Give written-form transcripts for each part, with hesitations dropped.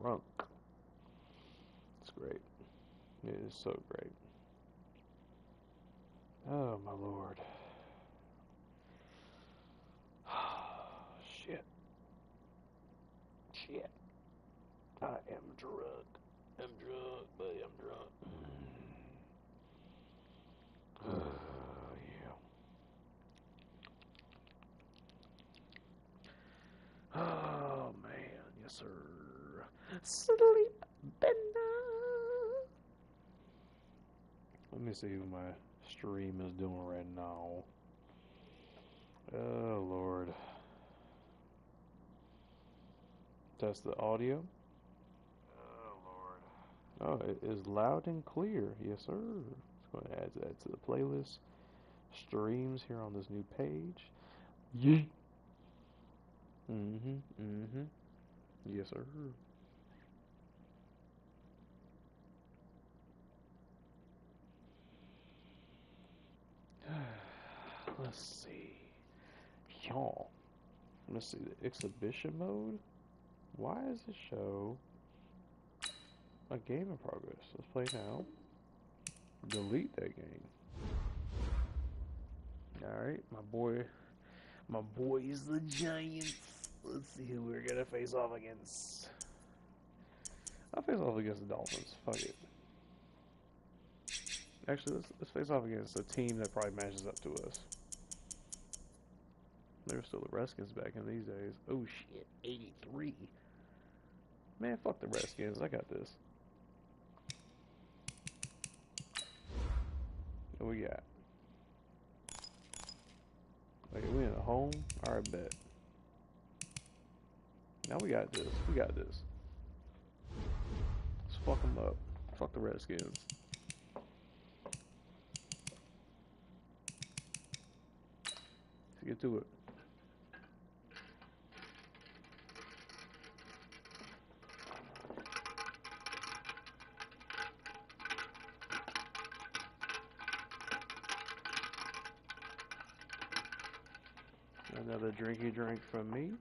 drunk. It's great. It is so great. Oh, my Lord. Shit. Shit. I am drunk. I'm drunk, buddy. I'm drunk. Yeah. Oh, man. Yes, sir. Sleep better. Let me see what my stream is doing right now. Oh, Lord. Test the audio. Oh, Lord. Oh, it is loud and clear. Yes, sir. It's going to add that to the playlist. Streams here on this new page. Yeah. Yes, sir. Let's see. Y'all. Let's see the exhibition mode. Why does it show a game in progress? Let's play now. Delete that game. Alright, my boy's the Giants. Let's see who we're gonna face off against. I'll face off against the Dolphins. Fuck it. Actually, let's face off against a team that probably matches up to us. They were still the Redskins back in these days. Oh shit, 83. Man, fuck the Redskins. I got this. What we got? Wait, we in a home? Alright, bet. Now we got this. We got this. Let's fuck them up. Fuck the Redskins. Let's get to it. Another drinky drink from me.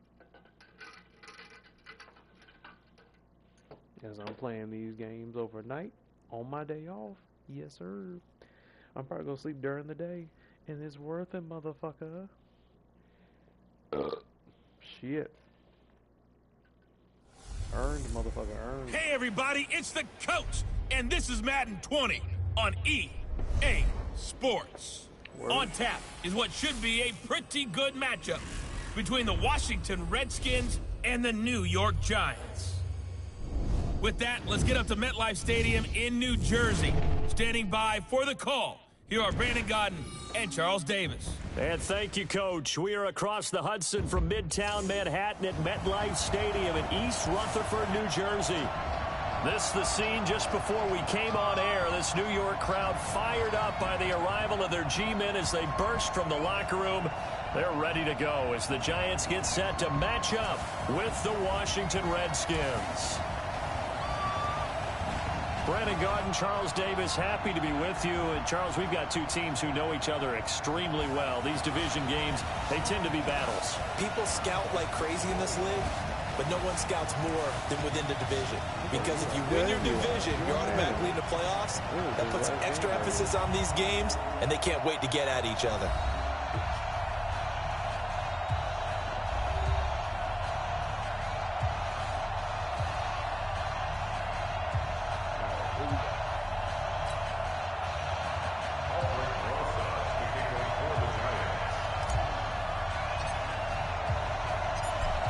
As I'm playing these games overnight on my day off. Yes, sir. I'm probably gonna sleep during the day, and it's worth it, motherfucker. Shit. Earned, motherfucker, earned. Hey, everybody, it's the coach, and this is Madden 20 on EA Sports. Word. On tap is what should be a pretty good matchup between the Washington Redskins and the New York Giants. With that, let's get up to MetLife Stadium in New Jersey. Standing by for the call, here are Brandon Gaudin and Charles Davis. And thank you, Coach. We are across the Hudson from Midtown Manhattan at MetLife Stadium in East Rutherford, New Jersey. This is the scene just before we came on air. This New York crowd fired up by the arrival of their G-men as they burst from the locker room. They're ready to go as the Giants get set to match up with the Washington Redskins. Brandon Gaudin, Charles Davis, happy to be with you. And Charles, we've got two teams who know each other extremely well. These division games, they tend to be battles. People scout like crazy in this league, but no one scouts more than within the division. Because if you win your division, you're automatically in the playoffs. That puts some extra emphasis on these games, and they can't wait to get at each other.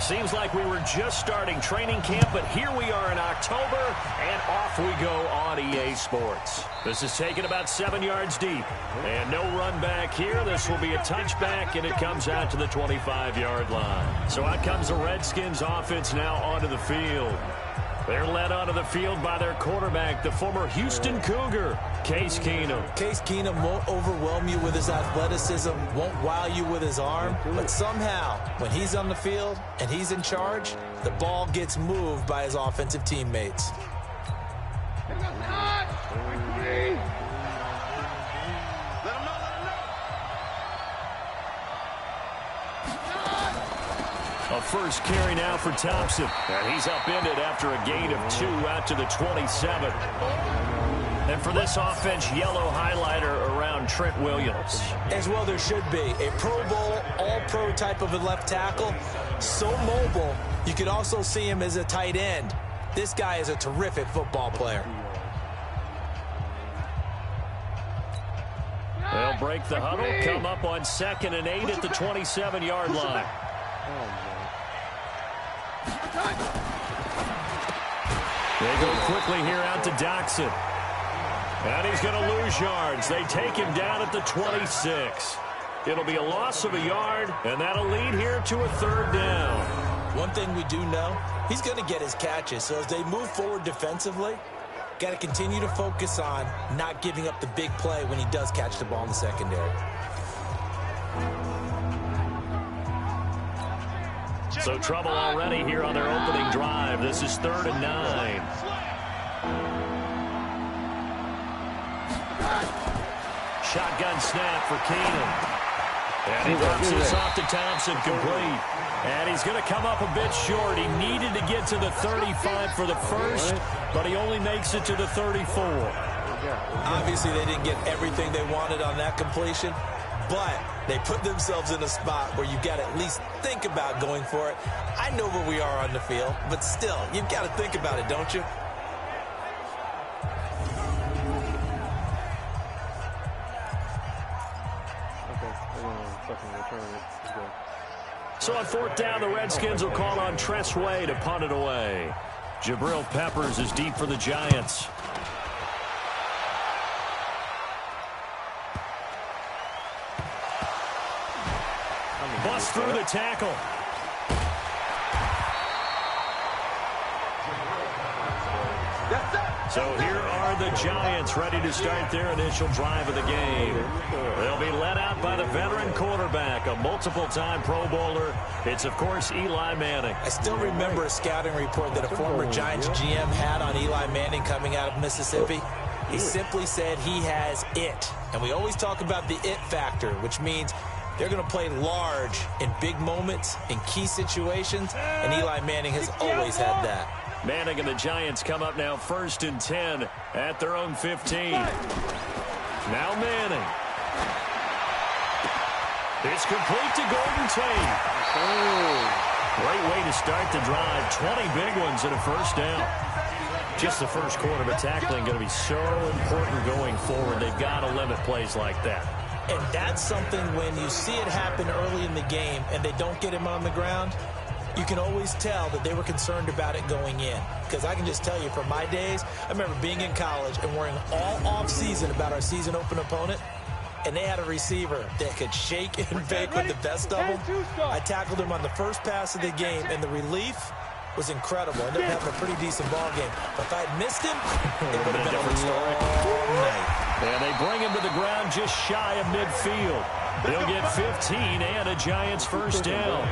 Seems like we were just starting training camp, but here we are in October, and off we go on EA Sports. This is taken about 7 yards deep, and no run back here. This will be a touchback, and it comes out to the 25-yard line. So out comes the Redskins offense now onto the field. They're led onto the field by their quarterback, the former Houston Cougar, Case Keenum. Case Keenum won't overwhelm you with his athleticism, won't wow you with his arm, but somehow, when he's on the field and he's in charge, the ball gets moved by his offensive teammates. A first carry now for Thompson. And he's upended after a gain of 2 out to the 27. And for this offense, yellow highlighter around Trent Williams. As well there should be. A Pro Bowl, all-pro type of a left tackle. So mobile, you could also see him as a tight end. This guy is a terrific football player. They'll break the huddle, come up on 2nd and 8 at the 27-yard line. They go quickly here out to Doxson. And he's going to lose yards. They take him down at the 26. It'll be a loss of a yard, and that'll lead here to a 3rd down. One thing we do know, he's going to get his catches. So as they move forward defensively, got to continue to focus on not giving up the big play when he does catch the ball in the secondary. So trouble already here on their opening drive. This is 3rd and 9. Shotgun snap for Keenum. And he drops this off to Thompson, complete. And he's going to come up a bit short. He needed to get to the 35 for the first, but he only makes it to the 34. Obviously, they didn't get everything they wanted on that completion, but they put themselves in a spot where you've got to at least think about going for it. I know where we are on the field, but still, you've got to think about it, don't you? So on 4th down, the Redskins will call on Tress Way to punt it away. Jabril Peppers is deep for the Giants. Bust through the tackle. So here are the Giants ready to start their initial drive of the game. They'll be led out by the veteran quarterback, a multiple-time Pro Bowler. It's, of course, Eli Manning. I still remember a scouting report that a former Giants GM had on Eli Manning coming out of Mississippi. He simply said he has it. And we always talk about the it factor, which means they're going to play large in big moments, in key situations, and Eli Manning has always had that. Manning and the Giants come up now 1st and 10 at their own 15. Now Manning. It's complete to Gordon Tate. Great way to start the drive. 20 big ones and a first down. Just the first quarter, but tackling going to be so important going forward. They've got to limit plays like that. And that's something when you see it happen early in the game and they don't get him on the ground, you can always tell that they were concerned about it going in. Because I can just tell you from my days, I remember being in college and worrying all off-season about our season open opponent, and they had a receiver that could shake and bake with the best of them. I tackled him on the first pass of the game, and the relief was incredible. I ended up having a pretty decent ball game. But if I had missed him, it would have been a different story. And they bring him to the ground just shy of midfield. They'll get 15 and a Giants first down.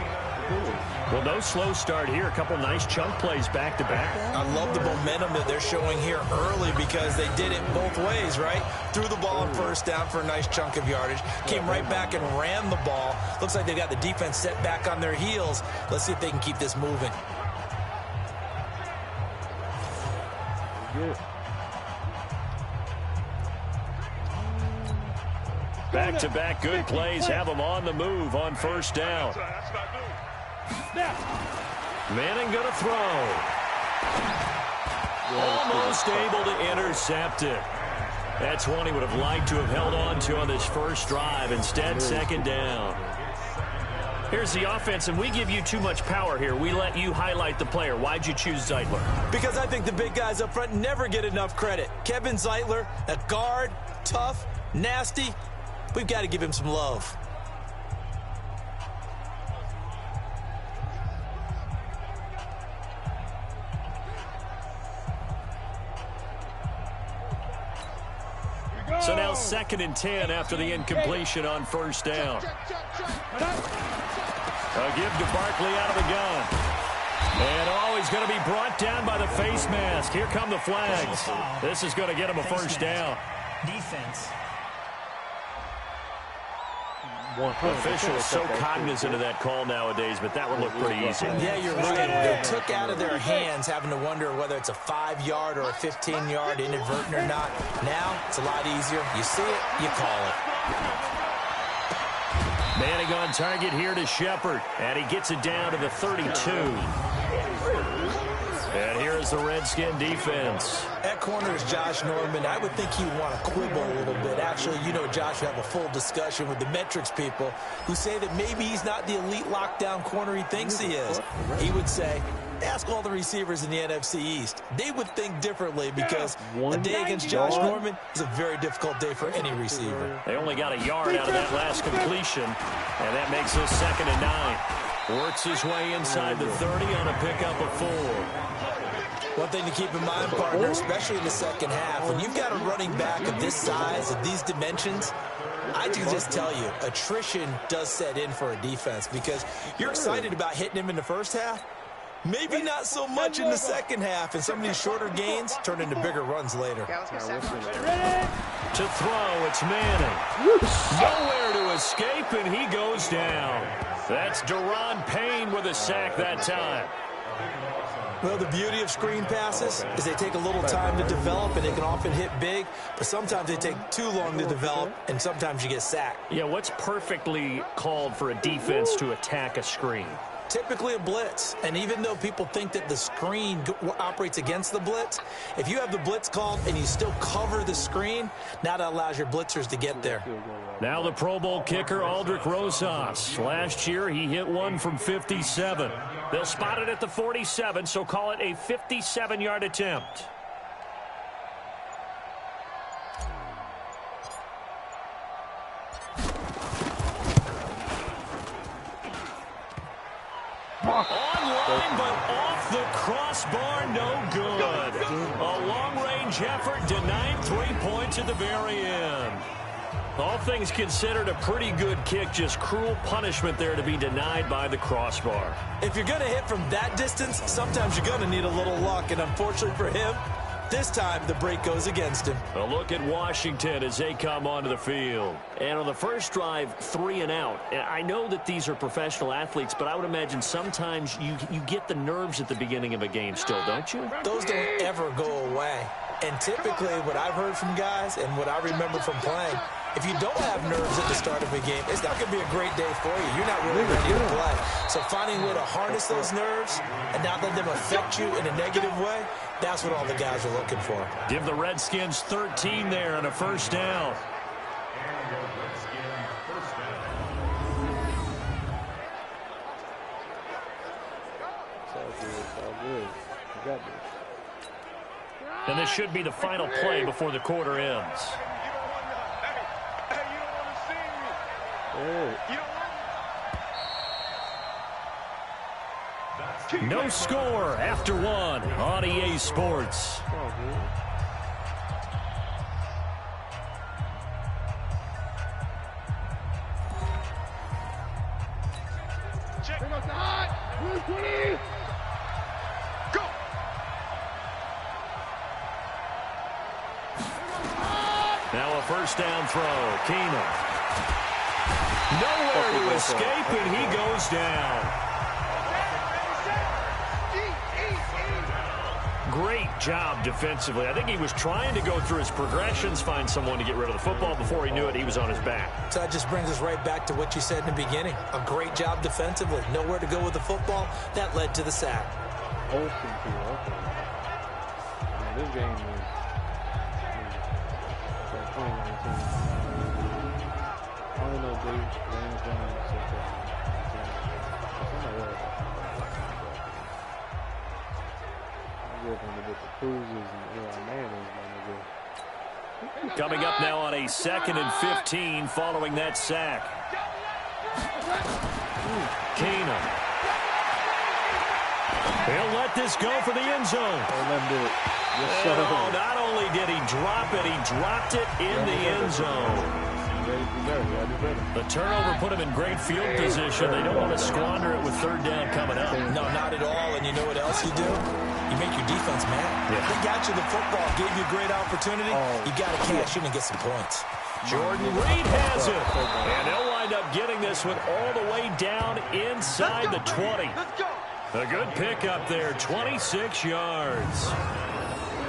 Well, no slow start here. A couple nice chunk plays back-to-back. I love the momentum that they're showing here early because they did it both ways, right? Threw the ball on first down for a nice chunk of yardage. Came right back and ran the ball. Looks like they've got the defense set back on their heels. Let's see if they can keep this moving. Back-to-back good plays have them on the move on first down. Manning going to throw. Almost able to intercept it. That's one he would have liked to have held on to on this first drive. Instead, second down. Here's the offense, and we give you too much power here. We let you highlight the player. Why'd you choose Zeitler? Because I think the big guys up front never get enough credit. Kevin Zeitler, a guard, tough, nasty. We've got to give him some love. So now 2nd and 10 after the incompletion on first down. A give to Barkley out of the gun. And he's going to be brought down by the face mask. Here come the flags. This is going to get him a first down. Defense. Officials so cognizant of that call nowadays, but that would look pretty easy. Yeah, you're right. They took out of their hands having to wonder whether it's a 5-yard or a 15-yard inadvertent or not. Now, it's a lot easier. You see it, you call it. Manning on target here to Shepard, and he gets it down to the 32. And here is the Redskin defense. At corner is Josh Norman. I would think he'd want to quibble a little bit. Actually, you know, Josh would have a full discussion with the metrics people who say that maybe he's not the elite lockdown corner he thinks he is. He would say, ask all the receivers in the NFC East. They would think differently because a day against Josh Norman is a very difficult day for any receiver. They only got a yard out of that last completion, and that makes this 2nd and 9. Works his way inside the 30 on a pickup of 4. One thing to keep in mind, partner, especially in the second half, when you've got a running back of this size, of these dimensions, I can just tell you, attrition does set in for a defense because you're excited about hitting him in the first half. Maybe not so much in the second half, and some of these shorter gains turn into bigger runs later. To throw, it's Manning. Nowhere to escape, and he goes down. That's Daron Payne with a sack that time. Well, the beauty of screen passes is they take a little time to develop, and they can often hit big, but sometimes they take too long to develop, and sometimes you get sacked. Yeah, what's perfectly called for a defense to attack a screen? Typically a blitz, and even though people think that the screen operates against the blitz, if you have the blitz called and you still cover the screen, now that allows your blitzers to get there. Now the Pro Bowl kicker, Aldrick Rosas. Last year, he hit one from 57. They'll spot it at the 47, so call it a 57-yard attempt. Online, but off the crossbar, no good. A long-range effort denied 3 points at the very end. All things considered, a pretty good kick, just cruel punishment there to be denied by the crossbar. If you're going to hit from that distance, sometimes you're going to need a little luck, and unfortunately for him, this time the break goes against him. A look at Washington as they come onto the field. And on the first drive, 3 and out. I know that these are professional athletes, but I would imagine sometimes you get the nerves at the beginning of a game still, don't you? Those don't ever go away. And typically what I've heard from guys and what I remember from playing, if you don't have nerves at the start of a game, it's not going to be a great day for you. You're not really ready to play. So finding a way to harness those nerves and not let them affect you in a negative way, that's what all the guys are looking for. Give the Redskins 13 there on a first down. And this should be the final play before the quarter ends. No score after 1 on EA Sports. Now a first down throw. Keenum. Nowhere to escape, and he goes down. Great job defensively. I think he was trying to go through his progressions, find someone to get rid of the football. Before he knew it, he was on his back. So that just brings us right back to what you said in the beginning. A great job defensively. Nowhere to go with the football. That led to the sack. This game is 2019. I don't know, dude. Daniel Jones. Somebody else. I grew up on the Cruises and Eli Manning's, my nigga. Coming up now on a 2nd and 15 following that sack. Keenum. He'll let this go for the end zone. Let him do it. Oh, not only did he drop it, he dropped it in the end zone. The turnover put him in great field position. They don't want to squander it with 3rd down coming up. No, not at all. And you know what else you do? You make your defense mad. Yeah. They got you the football, gave you a great opportunity. You got to cash in and get some points. Jordan Reed has it. And they'll wind wind up getting this one all the way down inside the 20. A good pickup there, 26 yards.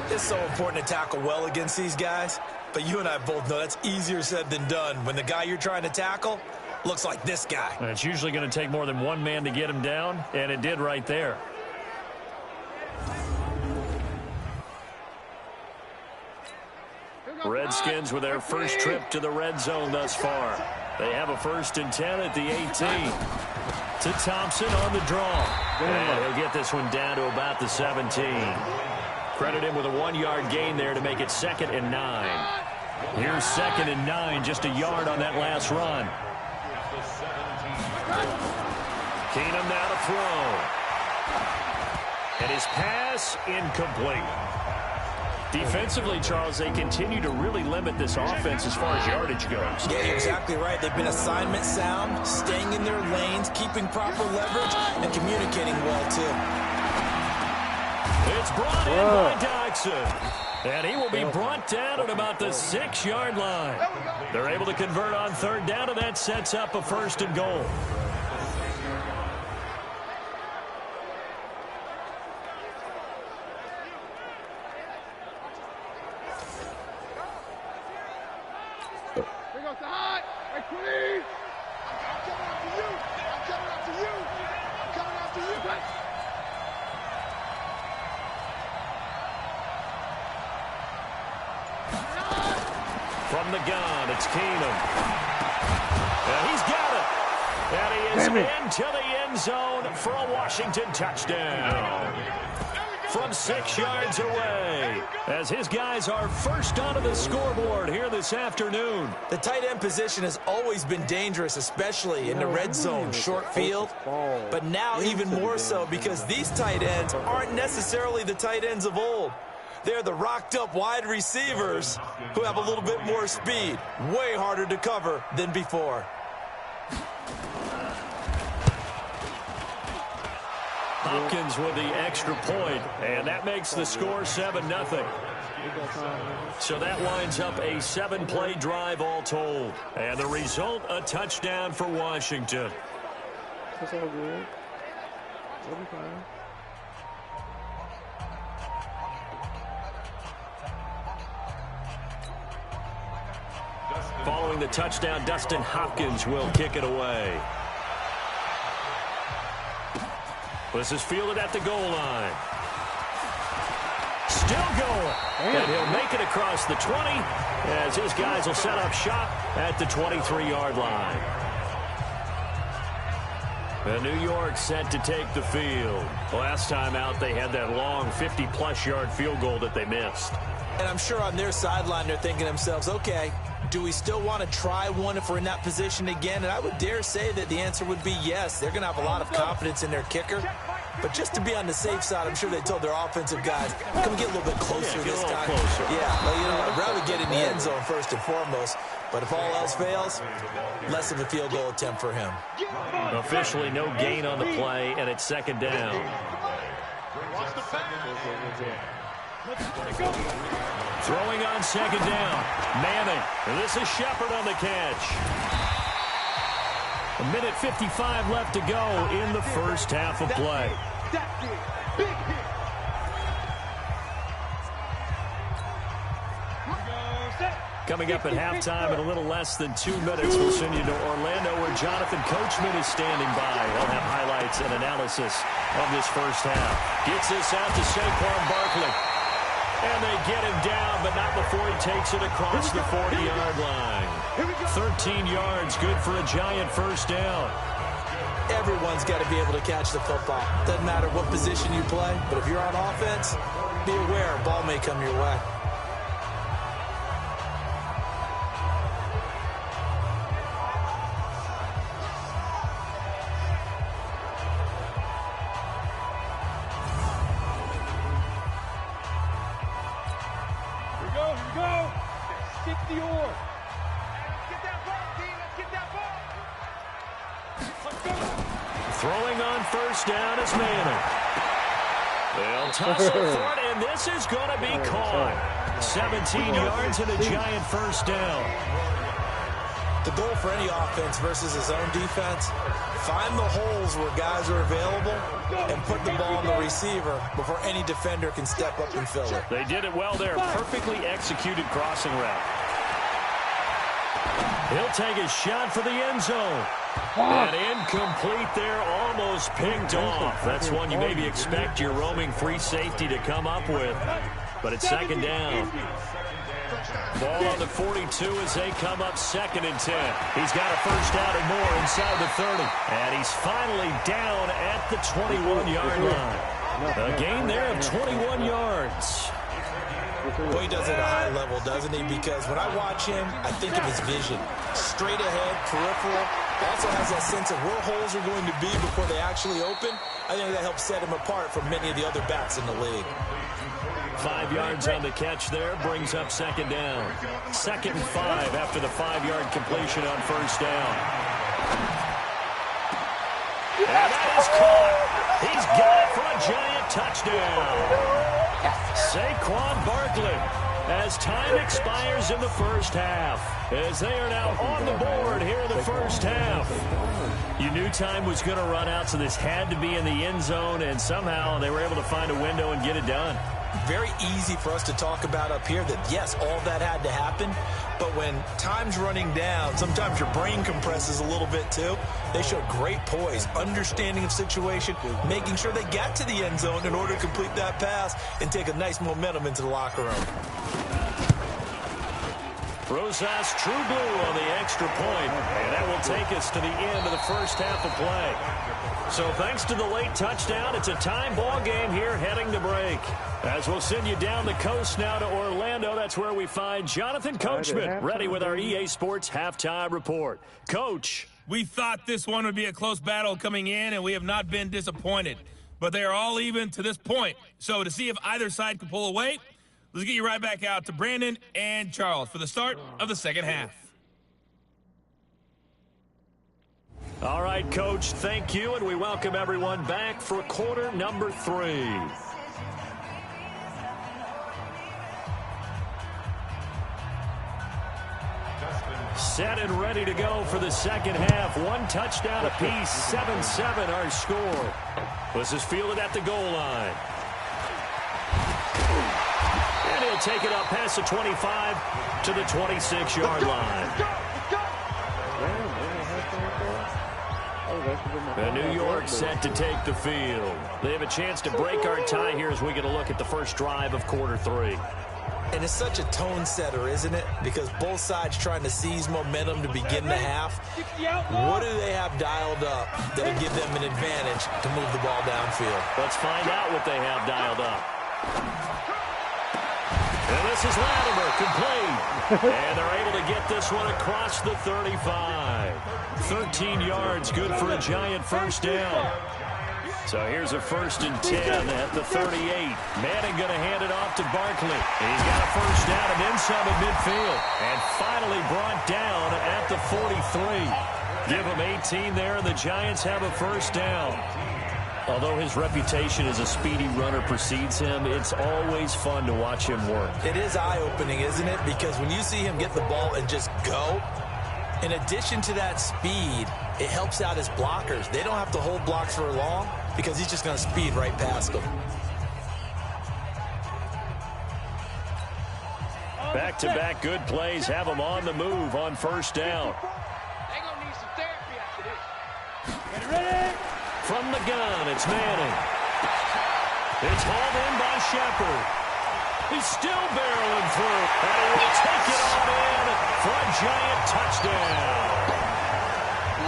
It's so important to tackle well against these guys, but you and I both know that's easier said than done when the guy you're trying to tackle looks like this guy. And it's usually going to take more than one man to get him down, and it did right there. Redskins with their first trip to the red zone thus far. They have a 1st and 10 at the 18. To Thompson on the draw. And he'll get this one down to about the 17. Credit him with a 1-yard gain there to make it 2nd and 9. Here's 2nd and 9, just a yard on that last run. Keenum now to throw. And his pass incomplete. Defensively, Charles, they continue to really limit this offense as far as yardage goes. Yeah, you're exactly right. They've been assignment sound, staying in their lanes, keeping proper leverage, and communicating well, too. It's brought in by Dodson. And he will be brought down at about the 6-yard line. They're able to convert on 3rd down, and that sets up a 1st and goal. From the gun, it's Keenum. And he's got it. And he is into the end zone for a Washington touchdown. From 6 yards away, as his guys are first onto the scoreboard here this afternoon. The tight end position has always been dangerous, especially in the red zone, short field. But now even more so because these tight ends aren't necessarily the tight ends of old. They're the rocked-up wide receivers who have a little bit more speed. Way harder to cover than before. Hopkins with the extra point, and that makes the score 7-0. So that winds up a 7-play drive all told. And the result, a touchdown for Washington. That's all good. We'll be fine. Following the touchdown, Dustin Hopkins will kick it away. This is fielded at the goal line. Still going. And he'll make it across the 20 as his guys will set up shop at the 23-yard line. And New York set to take the field. Last time out, they had that long 50-plus yard field goal that they missed. And I'm sure on their sideline they're thinking to themselves, okay, do we still want to try one if we're in that position again? And I would dare say that the answer would be yes. They're going to have a lot of confidence in their kicker. But just to be on the safe side, I'm sure they told their offensive guys, come get a little bit closer this time. Closer. Yeah, well, you know, I'd rather get in the end zone first and foremost. But if all else fails, less of a field goal attempt for him. Officially no gain on the play, and it's 2nd down. Throwing on 2nd down. Manning. And this is Shepard on the catch. 1:55 left to go in the first half of play. Coming up at halftime in a little less than 2 minutes, we'll send you to Orlando where Jonathan Coachman is standing by. We'll have highlights and analysis of this first half. Gets this out to Saquon Barkley. And they get him down, but not before he takes it across the 40-yard line. 13 yards, good for a giant first down. Everyone's got to be able to catch the football. Doesn't matter what position you play, but if you're on offense, be aware a ball may come your way. Throwing on first down is Manning. They'll tussle for it, and this is going to be caught. 17 yards and a giant first down. The goal for any offense versus his own defense, find the holes where guys are available and put the ball on the receiver before any defender can step up and fill it. They did it well there. Perfectly executed crossing route. He'll take a shot for the end zone. And incomplete there, almost picked off. That's one you maybe expect your roaming free safety to come up with. But it's second down. Ball on the 42 as they come up 2nd and 10. He's got a first down and more inside the 30. And he's finally down at the 21-yard line. A gain there of 21 yards. Well, he does it at a high level, doesn't he? Because when I watch him, I think of his vision. Straight ahead, peripheral. Also has that sense of where holes are going to be before they actually open. I think that helps set him apart from many of the other backs in the league. 5 yards on the catch there, brings up second down. 2nd and 5 after the 5-yard completion on first down. And that is caught. He's got it for a giant touchdown. Saquon Barkley, as time expires in the first half, as they are now on the board here in the first half. You knew time was going to run out, so this had to be in the end zone, and somehow they were able to find a window and get it done. Very easy for us to talk about up here that, yes, all that had to happen, but when time's running down, sometimes your brain compresses a little bit too. They showed great poise, understanding of situation, making sure they got to the end zone in order to complete that pass and take a nice momentum into the locker room. Rosas true blue on the extra point, and that will take us to the end of the first half of play. So thanks to the late touchdown, it's a time ball game here heading to break. As we'll send you down the coast now to Orlando, that's where we find Jonathan Coachman ready with our EA Sports halftime report. Coach. We thought this one would be a close battle coming in, and we have not been disappointed. But they are all even to this point. So to see if either side can pull away, let's get you right back out to Brandon and Charles for the start of the second half. All right, Coach, thank you, and we welcome everyone back for quarter number 3. Set and ready to go for the second half. One touchdown apiece, 7-7 our score. This is fielded at the goal line. And he'll take it up past the 25 to the 26-yard line. And New York set to take the field. They have a chance to break our tie here as we get a look at the first drive of quarter 3. And it's such a tone setter, isn't it? Because both sides trying to seize momentum to begin the half. What do they have dialed up that'll give them an advantage to move the ball downfield? Let's find out what they have dialed up. And this is Latimer, complete. And they're able to get this one across the 35. 13 yards, good for a giant first down. So here's a 1st and 10 at the 38. Manning going to hand it off to Barkley. He's got a first down and then some at midfield. And finally brought down at the 43. Give him 18 there, and the Giants have a first down. Although his reputation as a speedy runner precedes him, it's always fun to watch him work. It is eye-opening, isn't it? Because when you see him get the ball and just go, in addition to that speed, it helps out his blockers. They don't have to hold blocks for long because he's just going to speed right past them. Back-to-back good plays have him on the move on first down. They're going to need some therapy after this. Get ready. From the gun, it's Manning. It's hauled in by Shepard. He's still barreling through, and he will take it on in for a giant touchdown.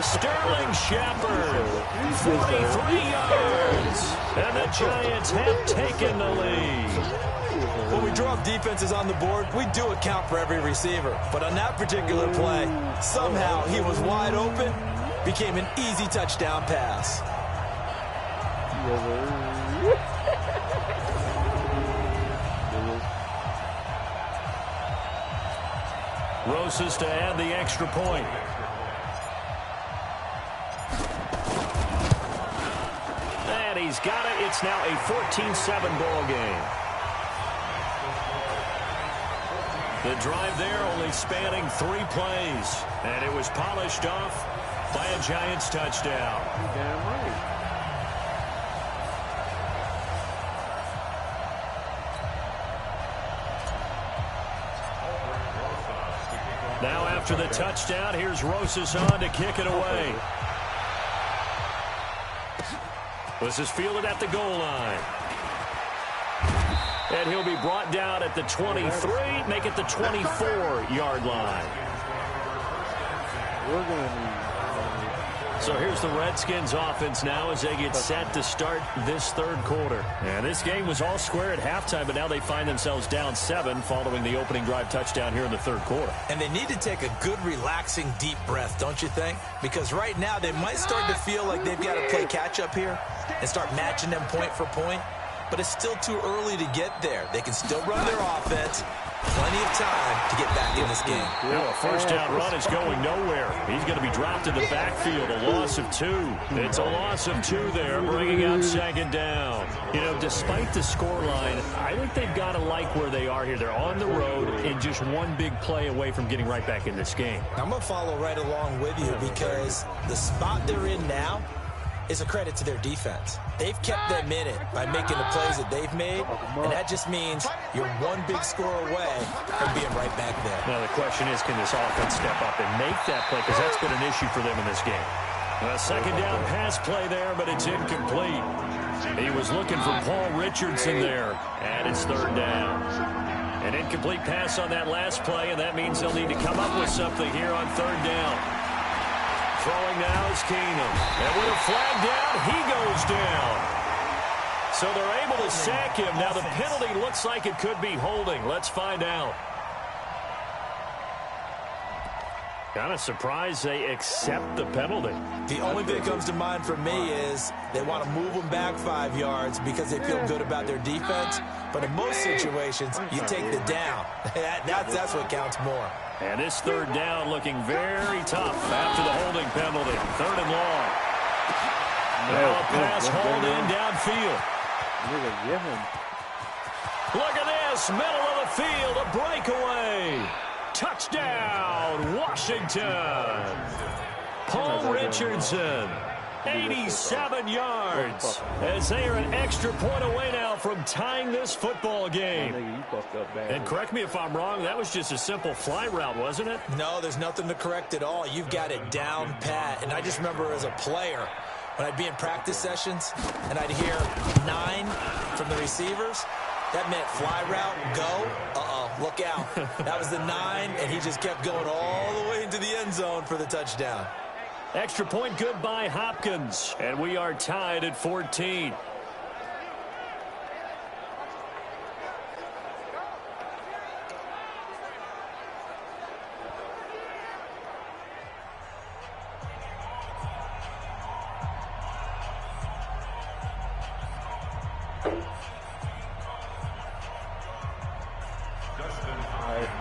Sterling Shepard, 43 yards, and the Giants have taken the lead. When we draw up defenses on the board, we do account for every receiver. But on that particular play, somehow he was wide open, became an easy touchdown pass. Rosas to add the extra point. And he's got it. It's now a 14-7 ball game. The drive there only spanning 3 plays. And it was polished off by a Giants touchdown. Damn right. Now after the touchdown, here's Rosas on to kick it away. This is fielded at the goal line. And he'll be brought down at the 23, make it the 24-yard line. We're going to need... So here's the Redskins offense now as they get set to start this third quarter. And this game was all square at halftime, but now they find themselves down 7 following the opening drive touchdown here in the third quarter. And they need to take a good, relaxing, deep breath, don't you think? Because right now they might start to feel like they've got to play catch-up here and start matching them point for point. But it's still too early to get there. They can still run their offense. Plenty of time to get back in this game. Now a first down run is going nowhere. He's going to be dropped in the backfield. A loss of 2. It's a loss of 2 there, bringing out second down. You know, despite the scoreline, I think they've got to like where they are here. They're on the road and just one big play away from getting right back in this game. I'm going to follow right along with you because the spot they're in now is a credit to their defense. They've kept them in it by making the plays that they've made, and that just means you're one big score away from being right back there. Now the question is, can this offense step up and make that play? Because that's been an issue for them in this game. A second down pass play there, but it's incomplete. He was looking for Paul Richardson there, and it's third down. An incomplete pass on that last play, and that means they'll need to come up with something here on third down. Throwing now is Keenum. And with a flag down, he goes down. So they're able to sack him. Now the penalty looks like it could be holding. Let's find out. Kind of surprised they accept the penalty. The only thing that comes to mind for me is they want to move them back 5 yards because they feel good about their defense. But in most situations, you take the down. That's what counts more. And this third down looking very tough after the holding penalty. Third and long. Now a pass hauled in downfield. Look at this. Middle of the field. A breakaway. Touchdown, Washington. Paul Richardson. 87 yards as they are an extra point away now from tying this football game. And correct me if I'm wrong, that was just a simple fly route, wasn't it? No, there's nothing to correct at all. You've got it down pat. And I just remember as a player, when I'd be in practice sessions and I'd hear 9 from the receivers, that meant fly route, go, look out. That was the 9, and he just kept going all the way into the end zone for the touchdown. Extra point good by Hopkins, and we are tied at 14.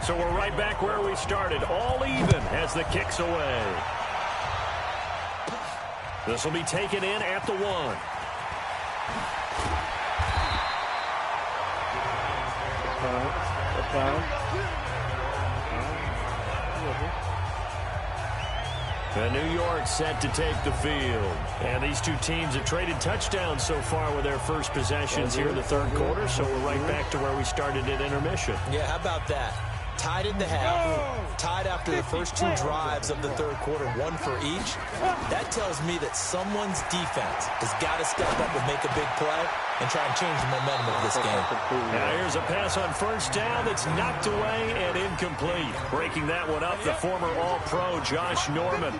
So we're right back where we started, all even as the kick's away. This will be taken in at the 1. And New York set to take the field. And these two teams have traded touchdowns so far with their first possessions here in the third quarter, so we're right back to where we started at intermission. Yeah, how about that? Tied in the half, tied after the first 2 drives of the third quarter, 1 for each. That tells me that someone's defense has got to step up and make a big play and try and change the momentum of this game. Now here's a pass on first down that's knocked away and incomplete. Breaking that one up, the former All-Pro Josh Norman.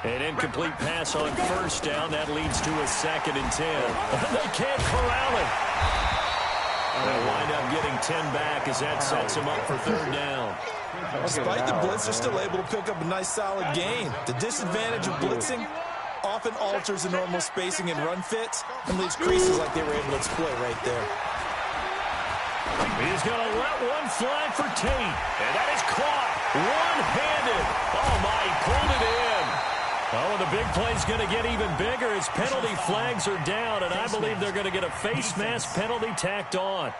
An incomplete pass on first down. That leads to a 2nd and 10. They can't corral it. They'll wind up getting 10 back as that sets him up for third down. Despite the blitz, they're still able to pick up a nice, solid gain. The disadvantage of blitzing often alters the normal spacing and run fits and leaves creases like they were able to exploit right there. He's going to let one fly for Tate, and that is caught one-handed. Oh, my, he pulled it in. Oh, and the big play's going to get even bigger as penalty flags are down, and I believe they're going to get a face mask penalty tacked on.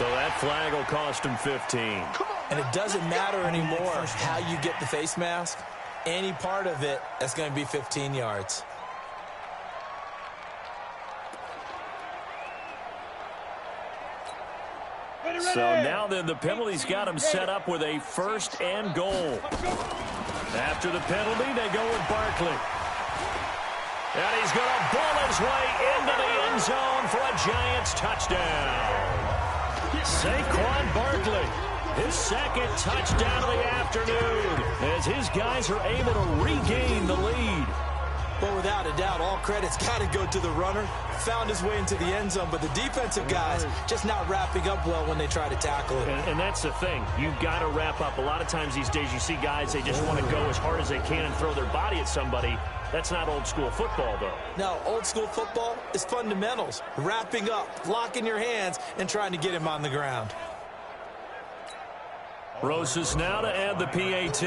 So that flag will cost him 15. And it doesn't matter anymore how you get the face mask. Any part of it, that's going to be 15 yards. So now then, the penalty's got him set up with a 1st and goal. After the penalty, they go with Barkley. And he's going to bull his way into the end zone for a Giants touchdown. Saquon Barkley, his 2nd touchdown of the afternoon, as his guys are able to regain the lead. Well, without a doubt, all credit's got to go to the runner. Found his way into the end zone, but the defensive guys just not wrapping up well when they try to tackle it. And that's the thing. You've got to wrap up. A lot of times these days you see guys, they just want to go as hard as they can and throw their body at somebody. That's not old school football, though. No, old school football is fundamentals. Wrapping up, locking your hands, and trying to get him on the ground. Rosas now to add the PAT.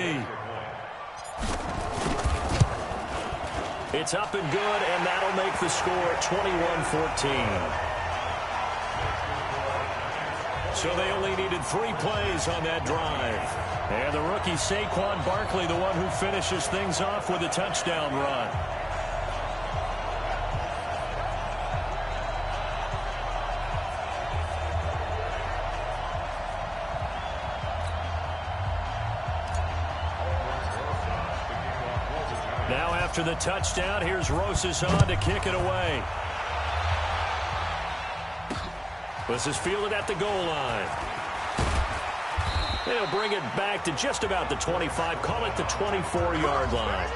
It's up and good, and that'll make the score 21-14. So they only needed 3 plays on that drive. And the rookie Saquon Barkley, the one who finishes things off with a touchdown run. Now after the touchdown, here's Rosas on to kick it away. This is fielded at the goal line. They'll bring it back to just about the 25. Call it the 24-yard line.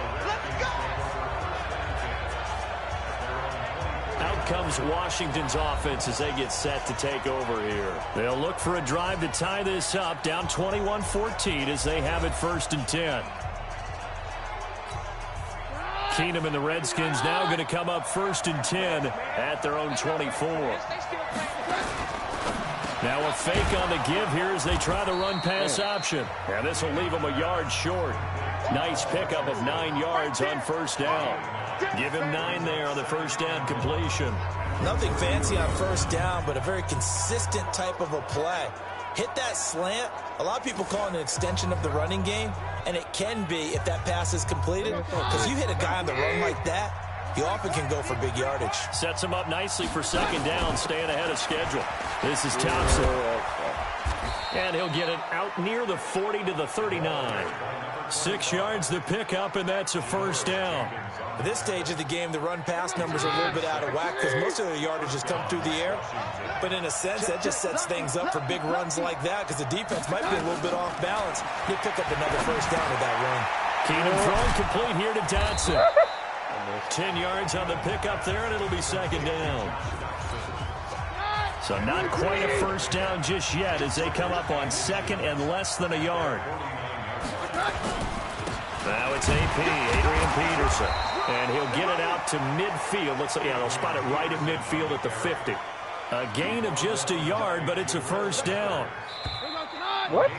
Out comes Washington's offense as they get set to take over here. They'll look for a drive to tie this up, down 21-14 as they have it 1st and 10. Keenum and the Redskins now going to come up 1st and 10 at their own 24. Now a fake on the give here as they try the run-pass option. And this will leave them a yard short. Nice pickup of 9 yards on 1st down. Give him 9 there on the 1st down completion. Nothing fancy on 1st down, but a very consistent type of a play. Hit that slant. A lot of people call it an extension of the running game, and it can be if that pass is completed. Because you hit a guy on the run like that, he often can go for big yardage. Sets him up nicely for 2nd down, staying ahead of schedule. This is Thompson. And he'll get it out near the 40 to the 39. 6 yards the pickup, and that's a 1st down. At this stage of the game, the run-pass numbers are a little bit out of whack because most of their yardage has come through the air. But in a sense, that just sets things up for big runs like that because the defense might be a little bit off balance. They pick up another 1st down with that run. Keenum throwing complete here to Dotson. 10 yards on the pickup there, and it'll be 2nd down. So not quite a 1st down just yet as they come up on 2nd and less than a yard. Now it's AP, Adrian Peterson. And he'll get it out to midfield. Looks like, yeah, they'll spot it right at midfield at the 50. A gain of just a yard, but it's a 1st down. What?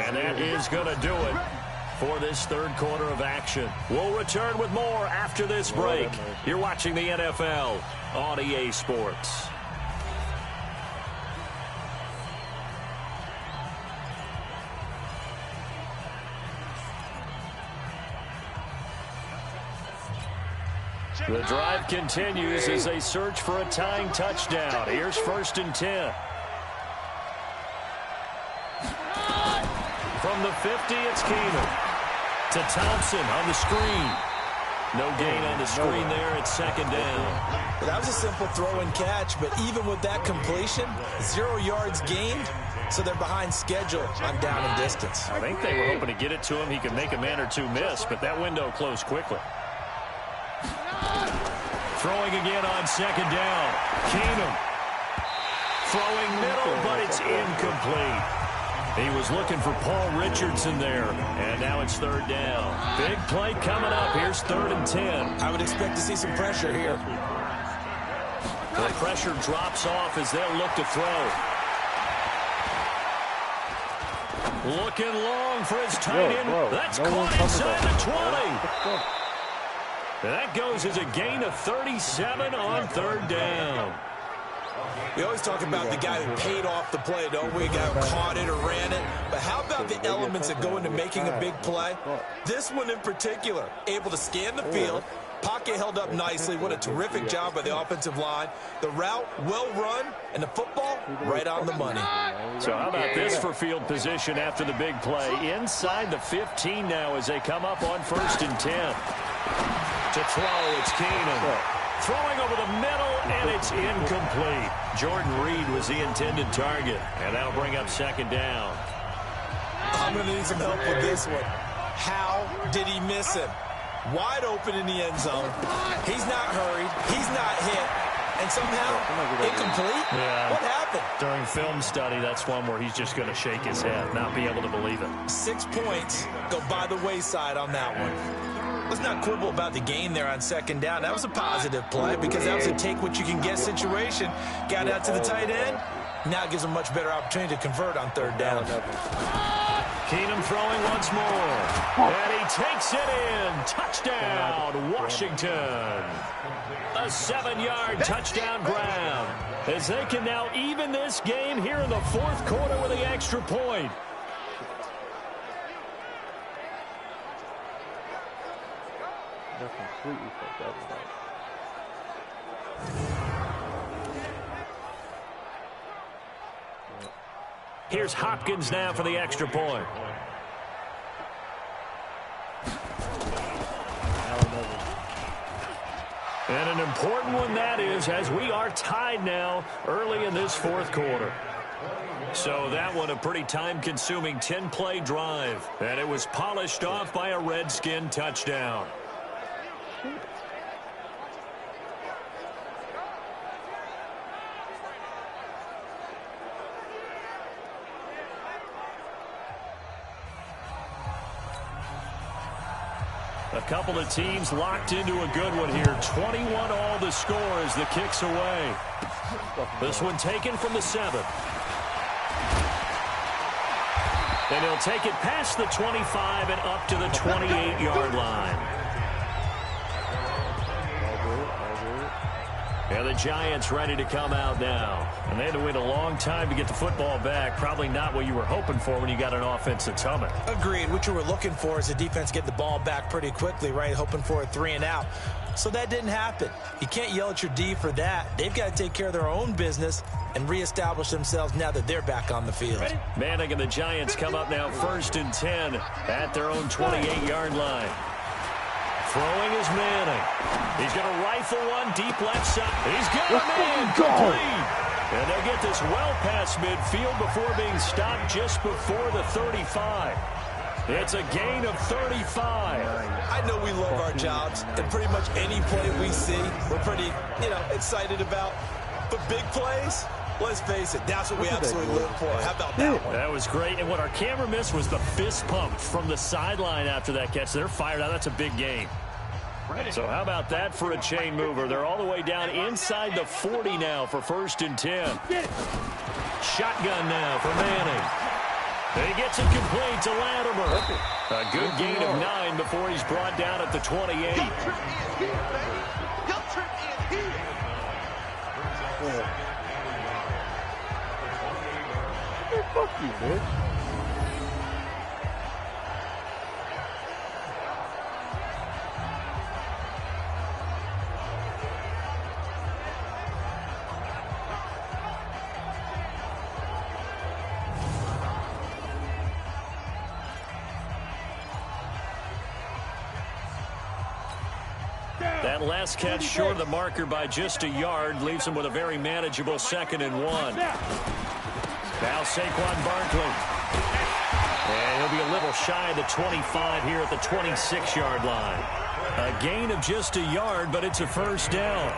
And that is going to do it for this 3rd quarter of action. We'll return with more after this break. You're watching the NFL on EA Sports. The drive continues as they search for a tying touchdown. Here's 1st and 10. From the 50, it's Keenum to Thompson on the screen. No gain on the screen there. It's 2nd down. Well, that was a simple throw and catch, but even with that completion, 0 yards gained, so they're behind schedule on down and distance. I think they were hoping to get it to him. He could make a man or two miss, but that window closed quickly. Throwing again on 2nd down. Keenum throwing middle, but it's incomplete. He was looking for Paul Richardson there, and now it's 3rd down. Big play coming up. Here's 3rd and 10. I would expect to see some pressure here. The pressure drops off as they'll look to throw. Looking long for his tight end. That's caught inside the 20. That goes as a gain of 37 on 3rd down. We always talk about the guy who paid off the play, don't we? The guy who caught it or ran it. But how about the elements that go into making a big play? This one in particular, able to scan the field. Pocket held up nicely. What a terrific job by the offensive line. The route, well run, and the football right on the money. So how about this for field position after the big play? Inside the 15 now as they come up on 1st and 10. To throw, it's Keenum. Throwing over the middle, and it's incomplete. Jordan Reed was the intended target, and that'll bring up 2nd down. I'm going to need some help with this one. How did he miss him? Wide open in the end zone. He's not hurried. He's not hit. And somehow, incomplete? Yeah. What happened? During film study, that's one where he's just going to shake his head, not be able to believe it. 6 points go by the wayside on that one. Let's not quibble about the gain there on 2nd down. That was a positive play because that was a take-what-you-can-get situation. Got out to the tight end. Now it gives him a much better opportunity to convert on 3rd down. Keenum throwing once more. And he takes it in. Touchdown, Washington. A 7-yard touchdown grab. As they can now even this game here in the 4th quarter with the extra point. They're completely fucked up. Here's Hopkins now for the extra point. And an important one that is, as we are tied now early in this 4th quarter. So that one a pretty time-consuming 10-play drive. And it was polished off by a Redskin touchdown. A couple of teams locked into a good one here. 21 all the score as the kick's away. This one taken from the 7. And he'll take it past the 25 and up to the 28-yard line. And the Giants ready to come out now. And they had to wait a long time to get the football back. Probably not what you were hoping for when you got an offense that's humming. Agreed. What you were looking for is the defense get the ball back pretty quickly, right? Hoping for a 3 and out. So that didn't happen. You can't yell at your D for that. They've got to take care of their own business and reestablish themselves now that they're back on the field. Manning and the Giants come up now 1st and 10 at their own 28-yard line. Throwing is Manning. He's going to rifle one deep left side. He's got a man complete. And they'll get this well past midfield before being stopped just before the 35. It's a gain of 35. I know we love our jobs, and pretty much any play we see, we're pretty, excited about. But big plays, let's face it, that's what we absolutely live for. How about that one? That was great. And what our camera missed was the fist pump from the sideline after that catch. They're fired out. That's a big gain. So how about that for a chain mover? They're all the way down inside the 40 now for 1st and 10. Shotgun now for Manning. And he gets it complete to Latimer. A good gain of 9 before he's brought down at the 28. Fuck you, bitch. That last catch short of the marker by just a yard leaves him with a very manageable 2nd and 1. Now Saquon Barkley. And he'll be a little shy of the 25 here at the 26-yard line. A gain of just a yard, but it's a 1st down.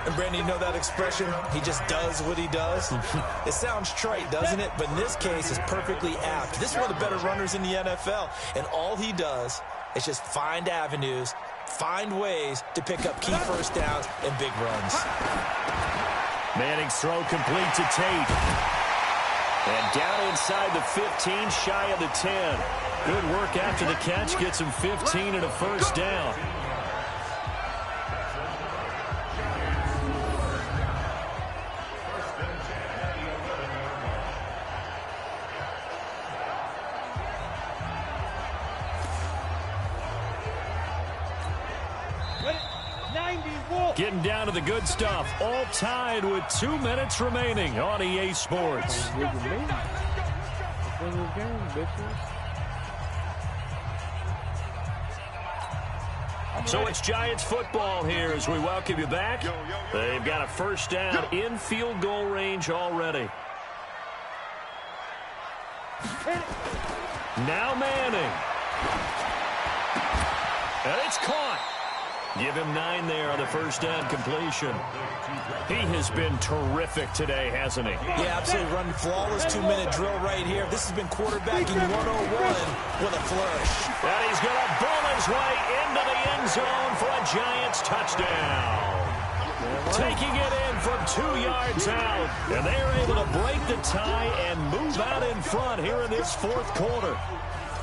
And Brandon, you know that expression? He just does what he does. It sounds trite, doesn't it? But in this case, it's perfectly apt. This is one of the better runners in the NFL. And all he does is just find avenues, find ways to pick up key 1st downs and big runs. Manning's throw complete to Tate. And down inside the 15, shy of the 10. Good work after the catch. Gets him 15 and a 1st down. Getting down to the good stuff. All tied with 2 minutes remaining on EA Sports. So it's Giants football here as we welcome you back. They've got a first down in field goal range already. Now Manning. And it's caught. Give him 9 there on the first down completion. He has been terrific today, hasn't he? Yeah, absolutely. Running flawless 2-minute drill right here. This has been quarterbacking 101 with a flourish. And he's going to bull his way into the end zone for a Giants touchdown. Taking it in from 2 yards out. And they're able to break the tie and move out in front here in this fourth quarter.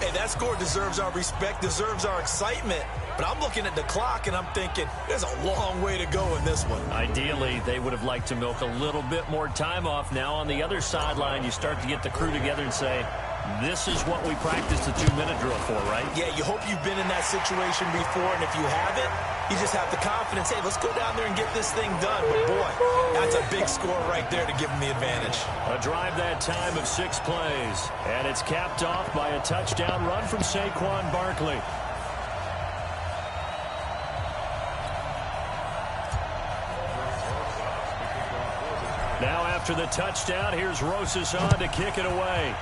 Hey, that score deserves our respect, deserves our excitement. But I'm looking at the clock, and I'm thinking there's a long way to go in this one. Ideally, they would have liked to milk a little bit more time off. Now on the other sideline, you start to get the crew together and say, this is what we practiced the 2-minute drill for, right? Yeah, you hope you've been in that situation before, and if you haven't, you just have the confidence, hey, let's go down there and get this thing done. But, boy, that's a big score right there to give them the advantage. A drive that time of 6 plays, and it's capped off by a touchdown run from Saquon Barkley. Now after the touchdown, here's Rosas on to kick it away.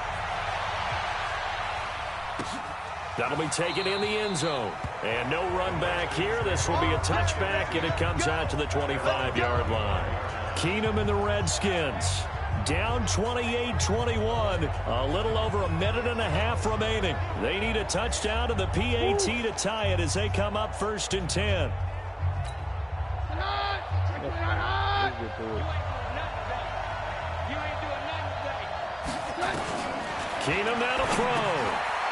That'll be taken in the end zone. And no run back here. This will be a touchback, and it comes out to the 25-yard line. Keenum and the Redskins down 28-21. A little over a minute and a half remaining. They need a touchdown to the PAT to tie it as they come up 1st and 10. Keenum now to throw.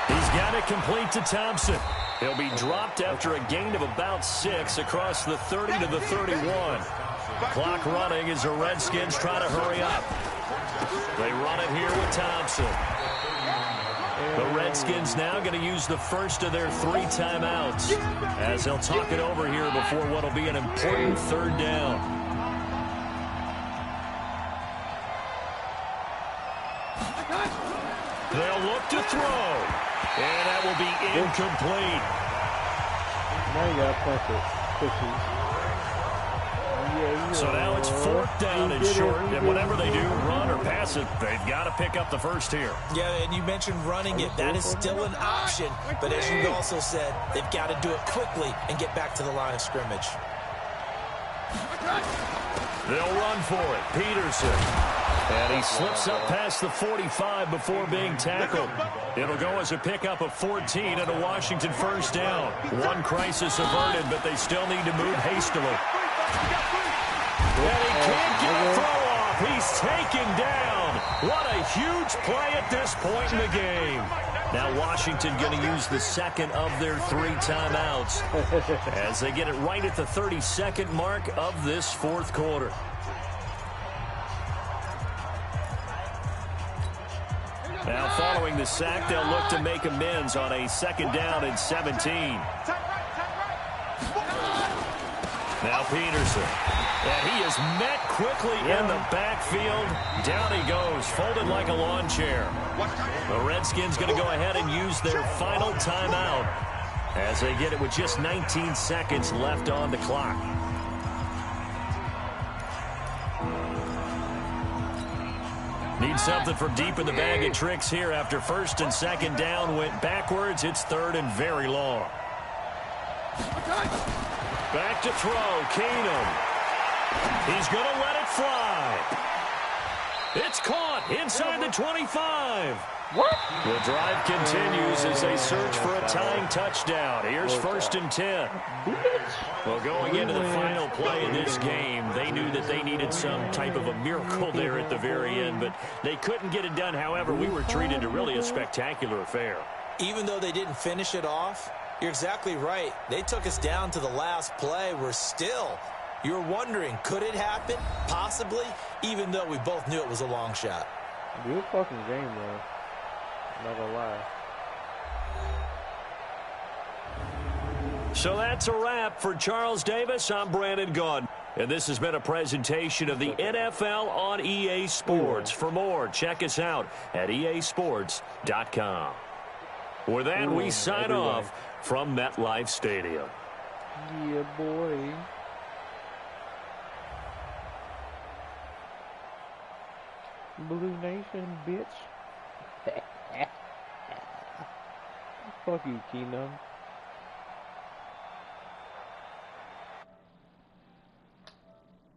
He's got it complete to Thompson. He'll be dropped after a gain of about 6 across the 30 to the 31. Clock running as the Redskins try to hurry up. They run it here with Thompson. The Redskins now going to use the first of their 3 timeouts as they'll talk it over here before what will be an important 3rd down. They'll look to throw. And that will be incomplete. Now you got to punch it. So now it's 4th down and short. And whatever they do, run or pass it, they've got to pick up the first here. Yeah, and you mentioned running it. That is still an option. But as you also said, they've got to do it quickly and get back to the line of scrimmage. They'll run for it. Peterson. And he slips up past the 45 before being tackled. It'll go as a pickup of 14 and a Washington first down. One crisis averted, but they still need to move hastily. And he can't get a throw off. He's taken down. What a huge play at this point in the game. Now Washington going to use the second of their 3 timeouts as they get it right at the 32nd mark of this 4th quarter. Now following the sack, they'll look to make amends on a 2nd down and 17. Now Peterson. And he is met quickly in the backfield. Down he goes, folded like a lawn chair. The Redskins going to go ahead and use their final timeout as they get it with just 19 seconds left on the clock. Need something from deep in the bag of tricks here after 1st and 2nd down went backwards. It's 3rd and very long. Back to throw, Keenum. He's going to let it fly. It's caught inside the 25. What? The drive continues as they search for a tying touchdown. Here's 1st and 10. Well, going into the final play of this game, they knew that they needed some type of a miracle there at the very end, but they couldn't get it done. However, we were treated to really a spectacular affair. Even though they didn't finish it off, you're exactly right. They took us down to the last play. You're wondering, could it happen? Possibly, even though we both knew it was a long shot. Good fucking game, though. Not gonna lie. So that's a wrap. For Charles Davis, I'm Brandon Gaudin. And this has been a presentation of the NFL on EA Sports. For more, check us out at easports.com. With that, we sign off from MetLife Stadium. Yeah, boy. Blue Nation, bitch. Fuck you, Keenum.